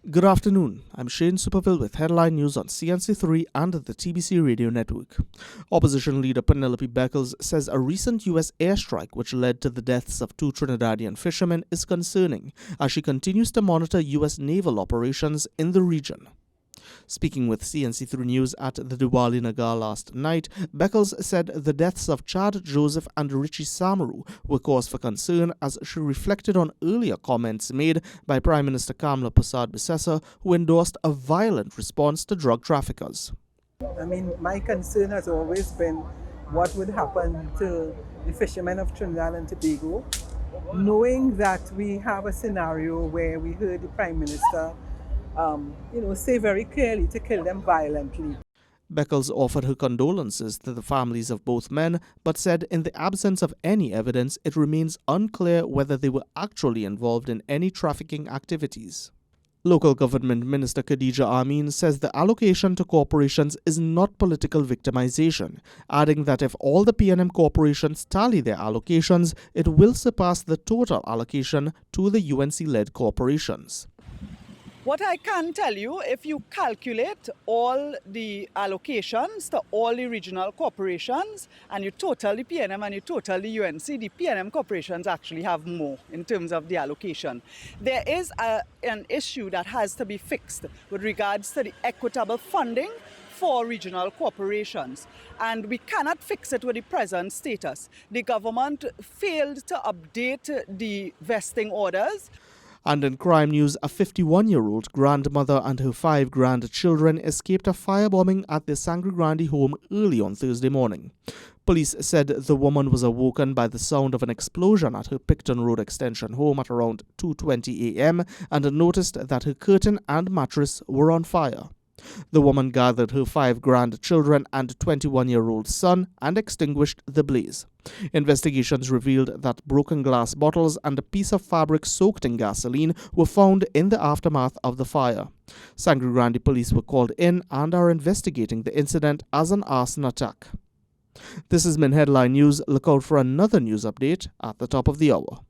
Good afternoon. I'm Shane Superville with headline news on CNC3 and the TBC radio network. Opposition leader Penelope Beckles says a recent U.S. airstrike which led to the deaths of two Trinidadian fishermen is concerning as she continues to monitor U.S. naval operations in the region. Speaking with CNC3 News at the Diwali Nagar last night, Beckles said the deaths of Chad Joseph and Richie Samaru were cause for concern as she reflected on earlier comments made by Prime Minister Kamla Persad-Bissessar, who endorsed a violent response to drug traffickers. My concern has always been what would happen to the fishermen of Trinidad and Tobago, knowing that we have a scenario where we heard the Prime Minister say very clearly to kill them violently. Beckles offered her condolences to the families of both men, but said in the absence of any evidence, it remains unclear whether they were actually involved in any trafficking activities. Local Government Minister Khadija Amin says the allocation to corporations is not political victimization, adding that if all the PNM corporations tally their allocations, it will surpass the total allocation to the UNC-led corporations. What I can tell you, if you calculate all the allocations to all the regional corporations and you total the PNM and you total the UNC, the PNM corporations actually have more in terms of the allocation. There is an issue that has to be fixed with regards to the equitable funding for regional corporations, and we cannot fix it with the present status. The government failed to update the vesting orders. And in crime news, a 51-year-old grandmother and her 5 grandchildren escaped a firebombing at their Sangre Grande home early on Thursday morning. Police said the woman was awoken by the sound of an explosion at her Picton Road Extension home at around 2:20 a.m. and noticed that her curtain and mattress were on fire. The woman gathered her 5 grandchildren and 21-year-old son and extinguished the blaze. Investigations revealed that broken glass bottles and a piece of fabric soaked in gasoline were found in the aftermath of the fire. Sangre Grande police were called in and are investigating the incident as an arson attack. This has been Headline News. Look out for another news update at the top of the hour.